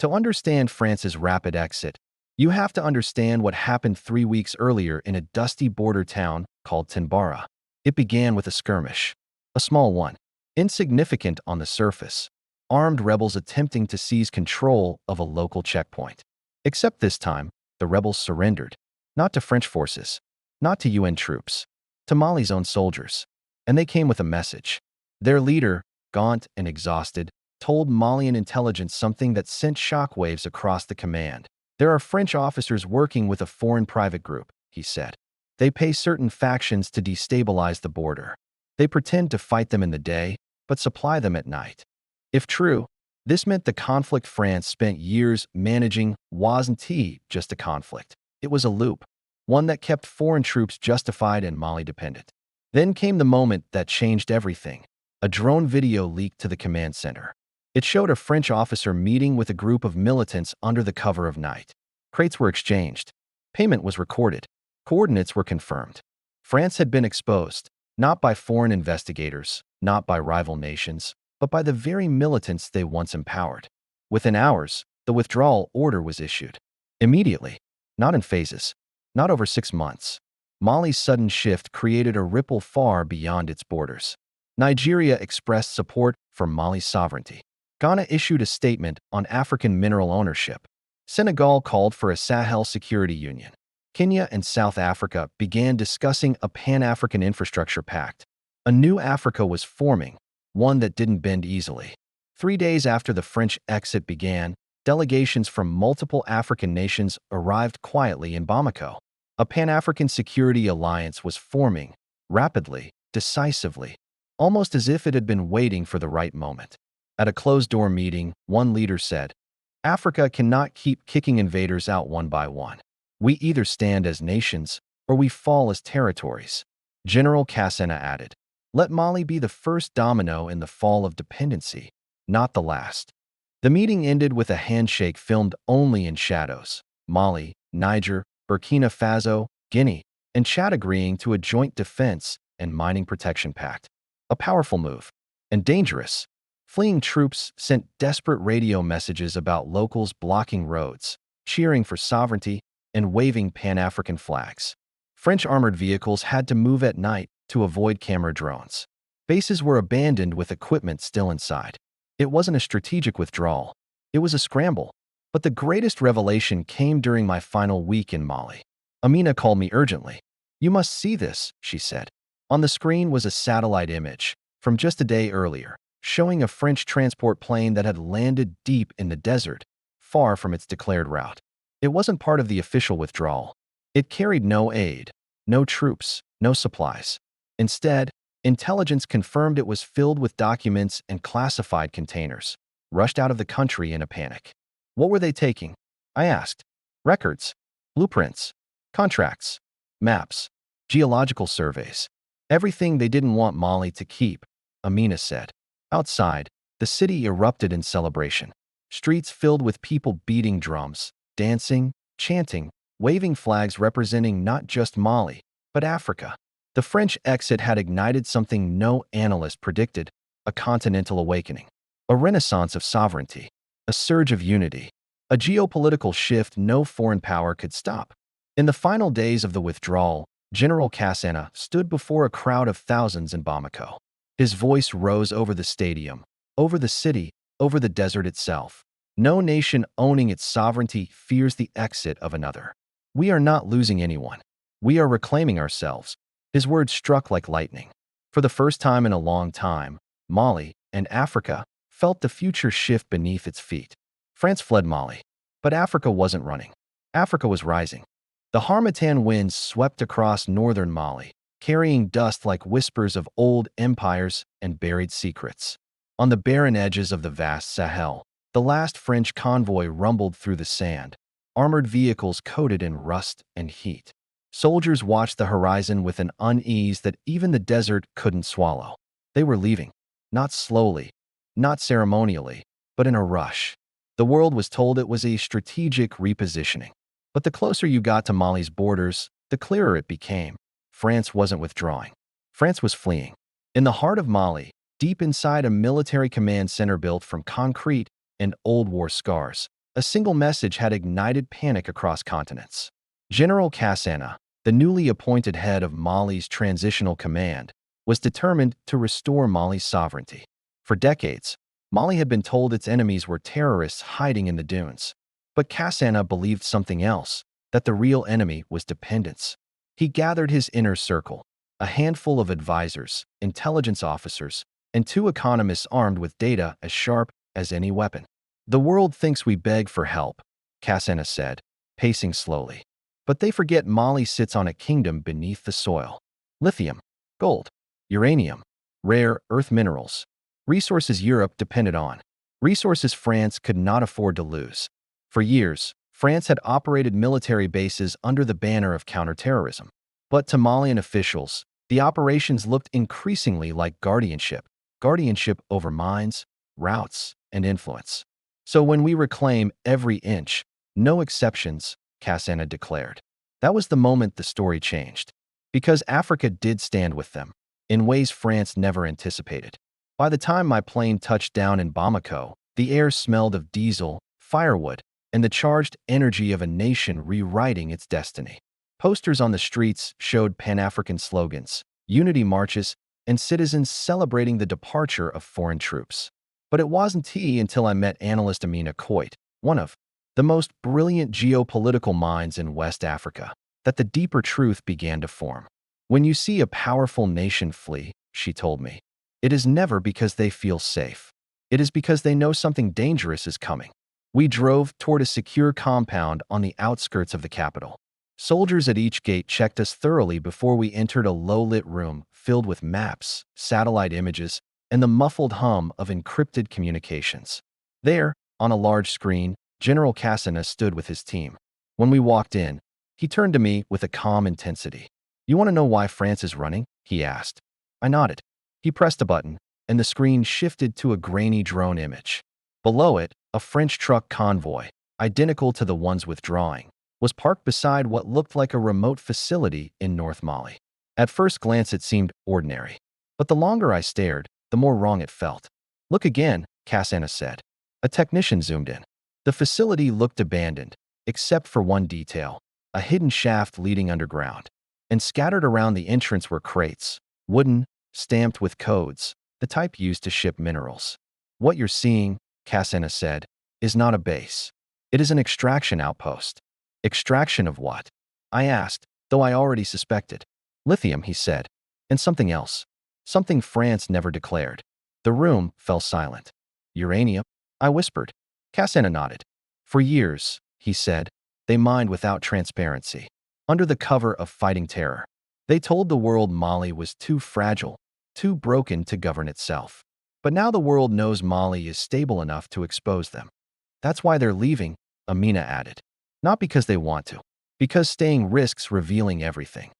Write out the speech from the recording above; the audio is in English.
To understand France's rapid exit, you have to understand what happened 3 weeks earlier in a dusty border town called Tinbara. It began with a skirmish, a small one, insignificant on the surface, armed rebels attempting to seize control of a local checkpoint. Except this time, the rebels surrendered, not to French forces, not to UN troops, to Mali's own soldiers. And they came with a message. Their leader, gaunt and exhausted, told Malian intelligence something that sent shockwaves across the command. There are French officers working with a foreign private group, he said. They pay certain factions to destabilize the border. They pretend to fight them in the day, but supply them at night. If true, this meant the conflict France spent years managing wasn't just a conflict. It was a loop, one that kept foreign troops justified and Mali dependent. Then came the moment that changed everything. A drone video leaked to the command center. It showed a French officer meeting with a group of militants under the cover of night. Crates were exchanged. Payment was recorded. Coordinates were confirmed. France had been exposed, not by foreign investigators, not by rival nations, but by the very militants they once empowered. Within hours, the withdrawal order was issued. Immediately, not in phases, not over 6 months. Mali's sudden shift created a ripple far beyond its borders. Nigeria expressed support for Mali's sovereignty. Ghana issued a statement on African mineral ownership. Senegal called for a Sahel security union. Kenya and South Africa began discussing a Pan-African infrastructure pact. A new Africa was forming, one that didn't bend easily. 3 days after the French exit began, delegations from multiple African nations arrived quietly in Bamako. A Pan-African security alliance was forming, rapidly, decisively, almost as if it had been waiting for the right moment. At a closed-door meeting, one leader said, "Africa cannot keep kicking invaders out one by one. We either stand as nations or we fall as territories." General Kassena added, "Let Mali be the first domino in the fall of dependency, not the last." The meeting ended with a handshake filmed only in shadows. Mali, Niger, Burkina Faso, Guinea, and Chad agreeing to a joint defense and mining protection pact. A powerful move, and dangerous. Fleeing troops sent desperate radio messages about locals blocking roads, cheering for sovereignty, and waving Pan-African flags. French armored vehicles had to move at night to avoid camera drones. Bases were abandoned with equipment still inside. It wasn't a strategic withdrawal. It was a scramble. But the greatest revelation came during my final week in Mali. Amina called me urgently. "You must see this," she said. On the screen was a satellite image from just a day earlier, showing a French transport plane that had landed deep in the desert, far from its declared route. It wasn't part of the official withdrawal. It carried no aid, no troops, no supplies. Instead, intelligence confirmed it was filled with documents and classified containers, rushed out of the country in a panic. What were they taking? I asked. Records, blueprints, contracts, maps, geological surveys. Everything they didn't want Mali to keep, Amina said. Outside, the city erupted in celebration. Streets filled with people beating drums, dancing, chanting, waving flags representing not just Mali, but Africa. The French exit had ignited something no analyst predicted, a continental awakening, a renaissance of sovereignty, a surge of unity, a geopolitical shift no foreign power could stop. In the final days of the withdrawal, General Kassena stood before a crowd of thousands in Bamako. His voice rose over the stadium, over the city, over the desert itself. No nation owning its sovereignty fears the exit of another. We are not losing anyone. We are reclaiming ourselves. His words struck like lightning. For the first time in a long time, Mali and Africa felt the future shift beneath its feet. France fled Mali, but Africa wasn't running. Africa was rising. The Harmattan winds swept across northern Mali, carrying dust like whispers of old empires and buried secrets. On the barren edges of the vast Sahel, the last French convoy rumbled through the sand, armored vehicles coated in rust and heat. Soldiers watched the horizon with an unease that even the desert couldn't swallow. They were leaving, not slowly, not ceremonially, but in a rush. The world was told it was a strategic repositioning. But the closer you got to Mali's borders, the clearer it became. France wasn't withdrawing. France was fleeing. In the heart of Mali, deep inside a military command center built from concrete and old war scars, A single message had ignited panic across continents. General Kassana, the newly appointed head of Mali's Transitional Command, was determined to restore Mali's sovereignty. For decades, Mali had been told its enemies were terrorists hiding in the dunes. But Kassana believed something else, that the real enemy was dependence. He gathered his inner circle, a handful of advisors, intelligence officers, and 2 economists armed with data as sharp as any weapon. The world thinks we beg for help, Kassana said, pacing slowly. But they forget Mali sits on a kingdom beneath the soil. Lithium, gold, uranium, rare earth minerals, resources Europe depended on, resources France could not afford to lose. For years, France had operated military bases under the banner of counterterrorism. But to Malian officials, the operations looked increasingly like guardianship over mines, routes, and influence. So when we reclaim every inch, no exceptions, Kassana declared. That was the moment the story changed. Because Africa did stand with them, in ways France never anticipated. By the time my plane touched down in Bamako, the air smelled of diesel, firewood, and the charged energy of a nation rewriting its destiny. Posters on the streets showed Pan-African slogans, unity marches, and citizens celebrating the departure of foreign troops. But it wasn't until I met analyst Amina Koit, one of the most brilliant geopolitical minds in West Africa, that the deeper truth began to form. When you see a powerful nation flee, she told me, it is never because they feel safe. It is because they know something dangerous is coming. We drove toward a secure compound on the outskirts of the capital. Soldiers at each gate checked us thoroughly before we entered a low-lit room filled with maps, satellite images, and the muffled hum of encrypted communications. There, on a large screen, General Kassana stood with his team. When we walked in, he turned to me with a calm intensity. "You want to know why France is running?" he asked. I nodded. He pressed a button, and the screen shifted to a grainy drone image. Below it, a French truck convoy, identical to the ones withdrawing, was parked beside what looked like a remote facility in North Mali. At first glance it seemed ordinary, but the longer I stared, the more wrong it felt. "Look again," Kassana said. A technician zoomed in. The facility looked abandoned, except for one detail, a hidden shaft leading underground. And scattered around the entrance were crates, wooden, stamped with codes, the type used to ship minerals. "What you're seeing," Kassana said, "is not a base. It is an extraction outpost." "Extraction of what?" I asked, though I already suspected. "Lithium," he said, "and something else. Something France never declared." The room fell silent. "Uranium?" I whispered. Kassana nodded. "For years," he said, "they mined without transparency, under the cover of fighting terror. They told the world Mali was too fragile, too broken to govern itself. But now the world knows Mali is stable enough to expose them. That's why they're leaving," Amina added. "Not because they want to. Because staying risks revealing everything."